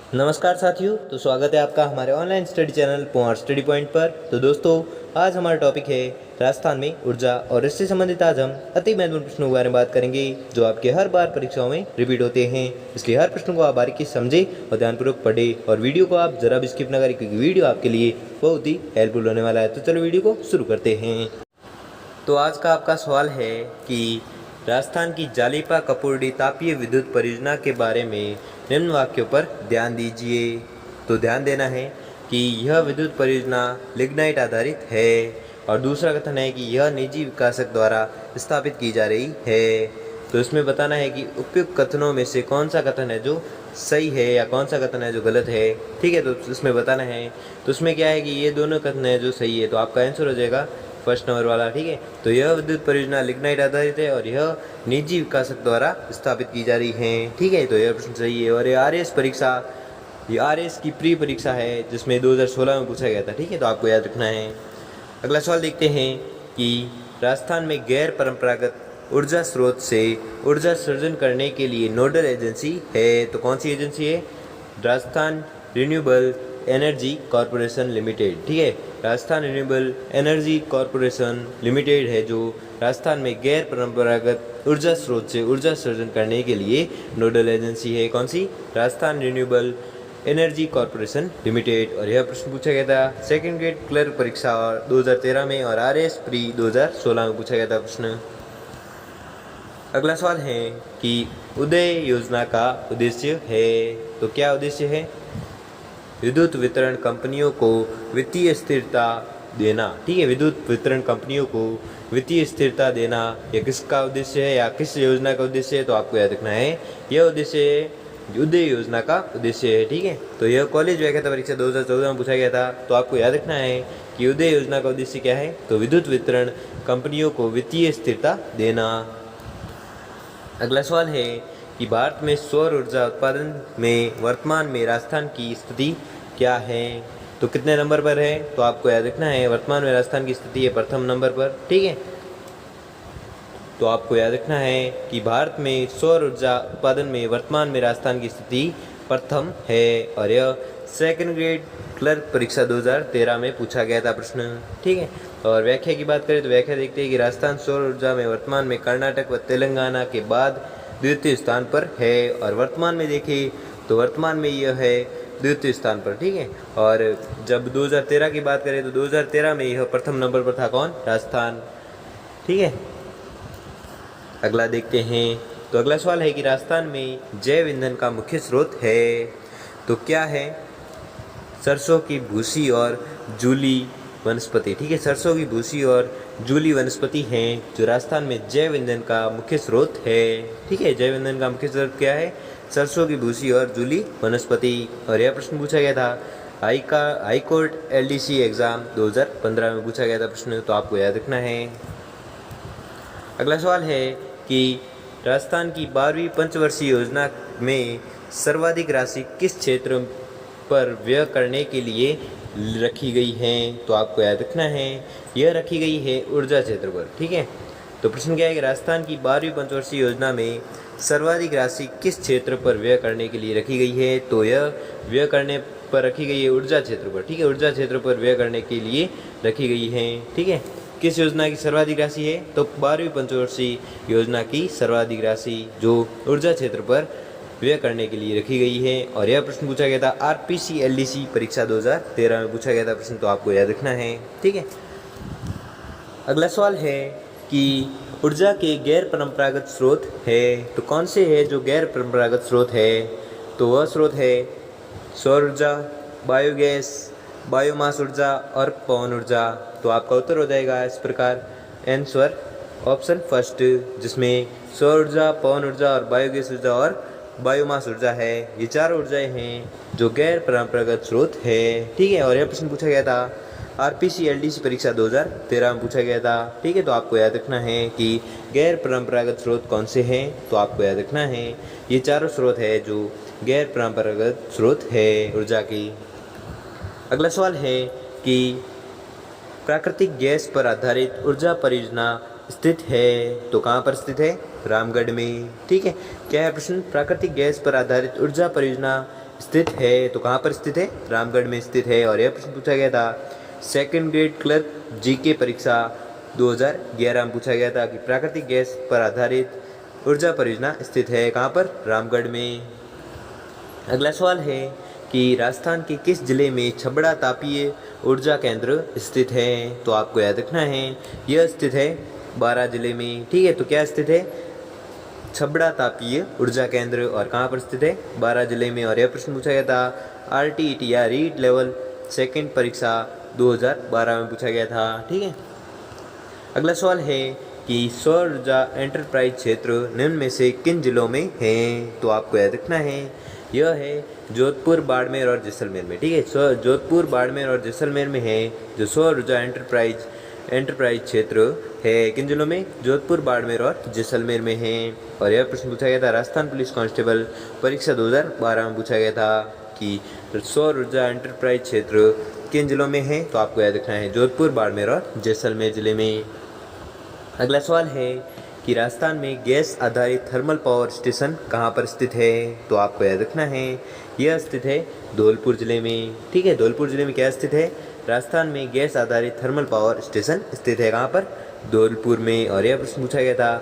नमस्कार साथियों। तो स्वागत है आपका हमारे ऑनलाइन स्टडी चैनल पुआर स्टडी पॉइंट पर। तो दोस्तों, आज हमारा टॉपिक है राजस्थान में ऊर्जा, और इससे संबंधित आज हम अति महत्वपूर्ण प्रश्नों के बारे में बात करेंगे जो आपके हर बार परीक्षाओं में रिपीट होते हैं। इसलिए हर प्रश्न को आप बारीकी से समझें और ध्यानपूर्वक पढ़ें, और वीडियो को आप जरा भी स्किप न करें क्योंकि वीडियो आपके लिए बहुत ही हेल्पफुल होने वाला है। तो चलो वीडियो को शुरू करते हैं। तो आज का आपका सवाल है कि राजस्थान की जालिपा कपूरडी तापीय विद्युत परियोजना के बारे में निम्न वाक्यों पर ध्यान दीजिए। तो ध्यान देना है कि यह विद्युत परियोजना लिग्नाइट आधारित है, और दूसरा कथन है कि यह निजी विकासक द्वारा स्थापित की जा रही है। तो इसमें बताना है कि उपयुक्त कथनों में से कौन सा कथन है जो सही है या कौन सा कथन है जो गलत है। ठीक है, तो इसमें बताना है। तो इसमें क्या है कि ये दोनों कथन है जो सही है, तो आपका आंसर हो जाएगा फर्स्ट नंबर वाला। ठीक है, तो यह विद्युत परियोजना लिग्नाइट आधारित है और यह निजी विकासक द्वारा स्थापित की जा रही है। ठीक है, तो यह प्रश्न सही है। और ये आरएस परीक्षा, ये आरएस की प्री परीक्षा है जिसमें 2016 में पूछा गया था। ठीक है, तो आपको याद रखना है। अगला सवाल देखते हैं कि राजस्थान में गैर परंपरागत ऊर्जा स्रोत से ऊर्जा सृजन करने के लिए नोडल एजेंसी है। तो कौन सी एजेंसी है? Rajasthan renewable energy corporation limited. ठीक है, Rajasthan renewable energy corporation limited है जो राजस्थान में गैर परंपरागत ऊर्जा स्रोत से ऊर्जा सृजन करने के लिए नोडल एजेंसी है। कौन सी? Rajasthan renewable energy corporation limited. और यह प्रश्न पूछा गया था सेकंड ग्रेड क्लर्क परीक्षा 2013 में और आरएस प्री 2016 में पूछा गया था प्रश्न। अगला सवाल है कि उदय योजना का उद्देश्य है। तो क्या उद्देश्य है? विद्युत वितरण कंपनियों को वित्तीय स्थिरता देना। ठीक है, विद्युत वितरण कंपनियों को वित्तीय स्थिरता देना, यह किसका उद्देश्य है या किस योजना का उद्देश्य है? तो आपको याद रखना है यह उद्देश्य उदय योजना का उद्देश्य है। ठीक है, तो यह कॉलेज व्याख्याता परीक्षा 2014 में पूछा गया था। तो आपको याद रखना है कि उदय योजना का उद्देश्य क्या है? तो विद्युत वितरण कंपनियों को वित्तीय स्थिरता देना। अगला सवाल है कि भारत में सौर ऊर्जा उत्पादन में वर्तमान में राजस्थान की स्थिति क्या है? तो कितने नंबर पर है? तो आपको याद रखना है वर्तमान में राजस्थान की स्थिति है प्रथम नंबर पर। ठीक है, तो आपको याद रखना है कि भारत में सौर ऊर्जा उत्पादन में वर्तमान में राजस्थान की स्थिति प्रथम है, और यह सेकंड ग्रेड क्लर्क परीक्षा 2013 में पूछा गया था प्रश्न। ठीक है, और व्याख्या की बात करें तो व्याख्या देखते हैं कि राजस्थान सौर ऊर्जा में वर्तमान में कर्नाटक व तेलंगाना के बाद द्वितीय स्थान पर है, और वर्तमान में देखें तो वर्तमान में यह है द्वितीय स्थान पर। ठीक है, और जब 2013 की बात करें तो 2013 में यह प्रथम नंबर पर था। कौन? राजस्थान। ठीक है, अगला देखते हैं। तो अगला सवाल है कि राजस्थान में जैव ईंधन का मुख्य स्रोत है। तो क्या है? सरसों की भूसी और जूली वनस्पति। ठीक है, सरसों की भूसी और जूली वनस्पति हैं जो राजस्थान में जैव ईंधन का मुख्य स्रोत है। ठीक है, जैव ईंधन का मुख्य स्रोत क्या है? सरसों की भूसी और जूली वनस्पति। और यह प्रश्न पूछा गया था हाई कोर्ट एलडीसी एग्जाम 2015 में पूछा गया था प्रश्न, तो आपको याद रखना है। अगला सवाल है कि राजस्थान की 12वीं पंचवर्षीय योजना में सर्वाधिक राशि किस क्षेत्र पर व्यय करने के लिए रखी गई है? तो आपको याद रखना है यह रखी गई है ऊर्जा क्षेत्र पर। ठीक है, तो प्रश्न क्या है कि राजस्थान की 12वीं पंचवर्षीय योजना में सर्वाधिक राशि किस क्षेत्र पर व्यय करने के लिए रखी गई है? तो यह व्यय करने पर रखी गई है ऊर्जा क्षेत्र पर। ठीक है, ऊर्जा क्षेत्र पर व्यय करने के लिए रखी गई है। ठीक है, किस योजना की सर्वाधिक राशि है? तो 12वीं पंचवर्षीय योजना की सर्वाधिक राशि जो ऊर्जा क्षेत्र पर व्यय करने के लिए रखी गई है। और यह प्रश्न पूछा गया था आरपीसी एलडीसी परीक्षा 2013 में पूछा गया था प्रश्न, तो आपको याद रखना है। ठीक है, अगला सवाल है कि ऊर्जा के गैर परंपरागत स्रोत है। तो कौन से है जो गैर परंपरागत स्रोत है? तो वह स्रोत है सौर ऊर्जा, बायोगैस, बायोमास ऊर्जा और पवन ऊर्जा। तो आपका उत्तर हो जाएगा इस प्रकार आंसर ऑप्शन फर्स्ट, जिसमें सौर ऊर्जा, पवन ऊर्जा और बायोगैस ऊर्जा और बायोमास ऊर्जा है। ये चार ऊर्जाएं हैं जो गैर परंपरागत स्रोत है। ठीक है, और यह प्रश्न पूछा गया था आरपीसी एलडीसी परीक्षा 2013 में पूछा गया था। ठीक है, तो आपको याद रखना है कि गैर परंपरागत स्रोत कौन से हैं? तो आपको याद रखना है ये चारों स्रोत है जो गैर परंपरागत स्रोत है ऊर्जा की। अगला सवाल है कि प्राकृतिक गैस पर आधारित ऊर्जा परियोजना स्थित है। तो कहाँ पर स्थित है? रामगढ़ में। ठीक है, क्या है प्रश्न? प्राकृतिक गैस पर आधारित ऊर्जा परियोजना स्थित है, तो कहाँ पर स्थित है? रामगढ़ में स्थित है। और यह प्रश्न पूछा गया था सेकंड ग्रेड क्लर्क जीके परीक्षा 2011 में पूछा गया था कि प्राकृतिक गैस पर आधारित ऊर्जा परियोजना स्थित है कहाँ पर? रामगढ़ में। अगला सवाल है कि राजस्थान के किस जिले में छबड़ा तापीय ऊर्जा केंद्र स्थित है? तो आपको याद रखना है यह स्थित है बारां जिले में। ठीक है, तो क्या स्थित है? छबड़ा तापीय ऊर्जा केंद्र। और कहाँ पर स्थित है? बारां जिले में। और यह प्रश्न पूछा गया था आरटीईटी या रीट लेवल सेकंड परीक्षा 2012 में पूछा गया था। ठीक है, अगला सवाल है कि सौर ऊर्जा एंटरप्राइज क्षेत्र निम्न में से किन जिलों में है? तो आपको याद रखना है यह है जोधपुर, बाड़मेर और जैसलमेर में। ठीक है, जोधपुर, बाड़मेर और जैसलमेर में है जो सौर ऊर्जा एंटरप्राइज क्षेत्र है। किन जिलों में? जोधपुर, बाड़मेर और जैसलमेर में है। और यह प्रश्न पूछा गया था राजस्थान पुलिस कांस्टेबल परीक्षा 2012 में पूछा गया था कि सौर ऊर्जा एंटरप्राइज क्षेत्र किन जिलों में है? तो आपको याद रखना है जोधपुर, बाड़मेर और जैसलमेर जिले में। अगला सवाल है कि राजस्थान में गैस आधारित थर्मल पावर स्टेशन कहाँ पर स्थित है? तो आपको याद रखना है यह स्थित है धौलपुर जिले में। ठीक है, धौलपुर जिले में क्या स्थित है? राजस्थान में गैस आधारित थर्मल पावर स्टेशन स्थित है कहाँ पर? धौलपुर में। और यह प्रश्न पूछा गया था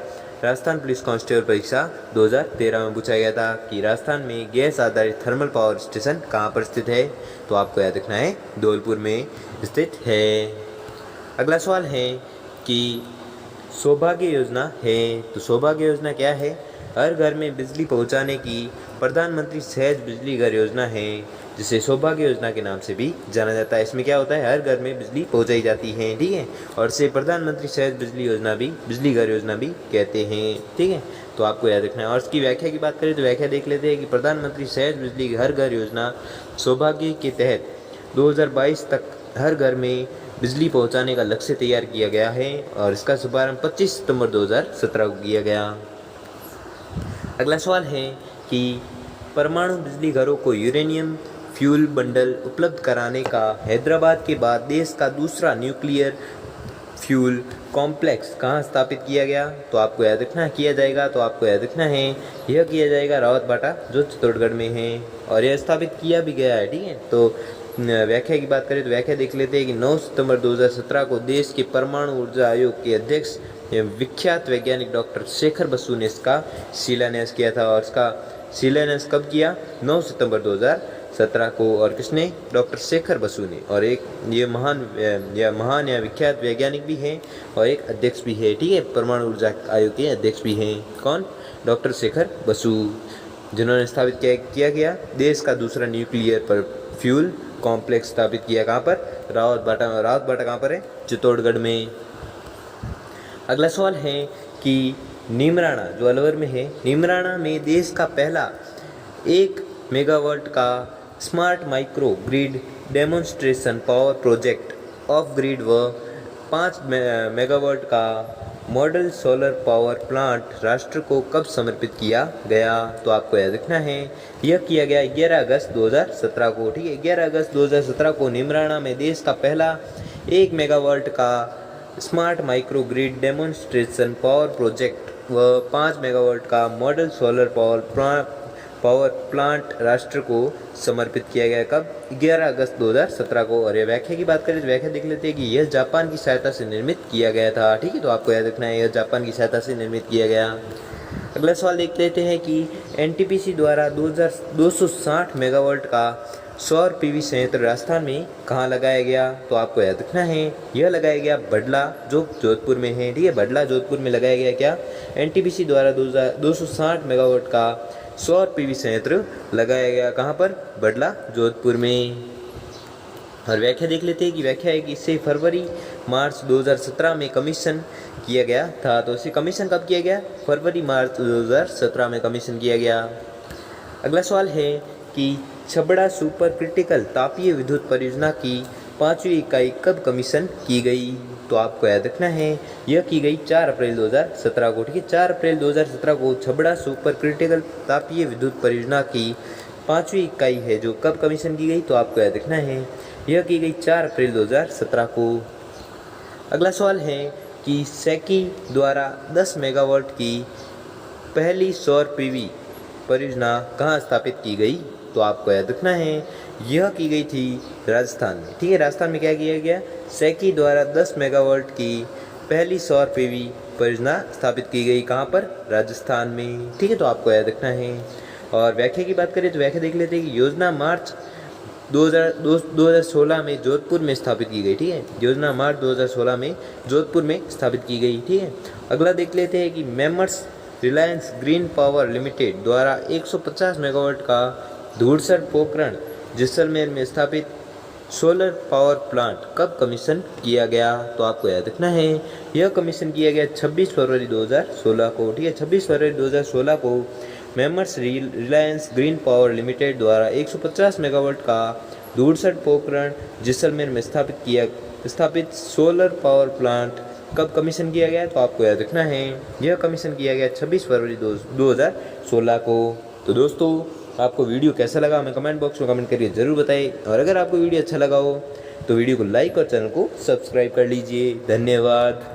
राजस्थान पुलिस कांस्टेबल परीक्षा 2013 में पूछा गया था कि राजस्थान में गैस आधारित थर्मल पावर स्टेशन कहाँ पर स्थित है? तो आपको याद रखना है धौलपुर में स्थित है। अगला सवाल है कि सौभाग्य योजना है, तो सौभाग्य योजना क्या है? हर घर में बिजली पहुंचाने की प्रधानमंत्री सहज बिजली घर योजना है, जिसे सौभाग्य योजना के नाम से भी जाना जाता है। इसमें क्या होता है? हर घर में बिजली पहुंचाई जाती है। ठीक है, और इसे प्रधानमंत्री सहज बिजली घर योजना भी कहते हैं। ठीक है, तो आपको याद रखना है। और इसकी व्याख्या की बात करें तो व्याख्या देख लेते हैं कि प्रधानमंत्री सहज बिजली हर घर योजना सौभाग्य के तहत 2022 तक हर घर में बिजली पहुंचाने का लक्ष्य तैयार किया गया है और इसका शुभारंभ 25 सितंबर 2017 को किया गया। अगला सवाल है कि परमाणु बिजली घरों को यूरेनियम फ्यूल बंडल उपलब्ध कराने का हैदराबाद के बाद देश का दूसरा न्यूक्लियर फ्यूल कॉम्प्लेक्स कहाँ स्थापित किया गया? तो आपको याद रखना किया जाएगा, तो आपको याद रखना है यह किया जाएगा रावतबाटा जो चित्तौड़गढ़ में है और यह स्थापित किया भी गया है। ठीक है, तो व्याख्या की बात करें तो व्याख्या देख लेते हैं कि 9 सितंबर 2017 को देश के परमाणु ऊर्जा आयोग के अध्यक्ष विख्यात वैज्ञानिक डॉक्टर शेखर बसु ने इसका शिलान्यास किया था। और इसका शिलान्यास कब किया? 9 सितंबर 2017 को। और किसने? डॉक्टर शेखर बसु ने। और एक ये महान या विख्यात वैज्ञानिक भी हैं और एक अध्यक्ष भी है। ठीक है, परमाणु ऊर्जा आयोग के अध्यक्ष भी हैं। कौन? डॉक्टर शेखर बसु, जिन्होंने स्थापित किया गया देश का दूसरा न्यूक्लियर पर फ्यूल कॉम्प्लेक्स स्थापित किया। कहाँ पर? रावतबाटा कहाँ पर है? चित्तौड़गढ़ में। अगला सवाल है कि नीमराणा जो अलवर में है, नीमराणा में देश का पहला 1 मेगावाट का smart micro grid demonstration power project of grid व 5 मेगावाट का मॉडल सोलर पावर प्लांट राष्ट्र को कब समर्पित किया गया? तो आपको याद रखना है यह किया गया 11 अगस्त 2017 को। ठीक है, 11 अगस्त 2017 को नीमराणा में देश का पहला 1 मेगावाट का smart micro grid demonstration power project व 5 मेगावाट का मॉडल सोलर पावर प्लांट राष्ट्र को समर्पित किया गया। कब? 11 अगस्त 2017 को। और यह व्याख्या की बात करें तो व्याख्या देख लेते हैं कि यह जापान की सहायता से निर्मित किया गया था। ठीक है, तो आपको याद रखना है यह जापान की सहायता से निर्मित किया गया। अगला सवाल देख लेते हैं कि एनटीपीसी द्वारा 260 मेगावाट का सौर पीवी संयंत्र राजस्थान में कहाँ लगाया गया? तो आपको याद रखना है यह लगाया गया बडला जो जोधपुर में है। ठीक है, बडला जोधपुर में लगाया गया क्या? एनटीपीसी द्वारा 260 मेगावाट का सौर पीवी संयंत्र लगाया गया। कहाँ पर? बडला जोधपुर में। और व्याख्या देख लेते हैं कि व्याख्या है कि इसे फरवरी मार्च 2017 में कमीशन किया गया था। तो इसे कमीशन कब किया गया? फरवरी मार्च 2017 में कमीशन किया गया। अगला सवाल है कि छबड़ा सुपर क्रिटिकल तापीय विद्युत परियोजना की 5वीं इकाई कब कमीशन की गई? तो आपको याद रखना है यह की गई 4 अप्रैल 2017 को। ठीक है, 4 अप्रैल 2017 को छबड़ा सुपर क्रिटिकल तापीय विद्युत परियोजना की 5वीं इकाई है जो कब कमीशन की गई? तो आपको याद रखना है यह की गई 4 अप्रैल 2017 को। अगला सवाल है कि सेकी द्वारा 10 मेगावाट की पहली सौर पीवी परियोजना कहाँ स्थापित की गई तो आपको याद रखना है यह की गई थी राजस्थान में। ठीक है, राजस्थान में क्या किया गया, सेकी द्वारा 10 मेगावाट की पहली सौर पीवी परियोजना स्थापित की गई। कहाँ पर, राजस्थान में। ठीक है, तो आपको याद रखना है। और व्याख्या की बात करें तो व्याख्या देख लेते हैं कि योजना मार्च 2016 में जोधपुर में स्थापित की गई। ठीक है, योजना मार्च 2016 में जोधपुर में स्थापित की गई। ठीक है, अगला देख लेते हैं कि मेमर्स रिलायंस ग्रीन पावर लिमिटेड द्वारा 150 मेगावाट का धूड़सर पोखरण जैसलमेर में स्थापित सोलर पावर प्लांट कब कमीशन किया गया, तो आपको याद रखना है यह कमीशन किया गया 26 फरवरी 2016 को। ठीक है, 26 फरवरी 2016 को मेमर्स रिलायंस ग्रीन पावर लिमिटेड द्वारा 150 मेगावाट का धूड़सर पोखरण जैसलमेर में स्थापित सोलर पावर प्लांट कब कमीशन किया गया, तो आपको याद रखना है यह कमीशन किया गया 26 फरवरी 2016 को। तो दोस्तों, आपको वीडियो कैसा लगा हमें कमेंट बॉक्स में कमेंट करके ज़रूर बताएं, और अगर आपको वीडियो अच्छा लगा हो तो वीडियो को लाइक और चैनल को सब्सक्राइब कर लीजिए। धन्यवाद।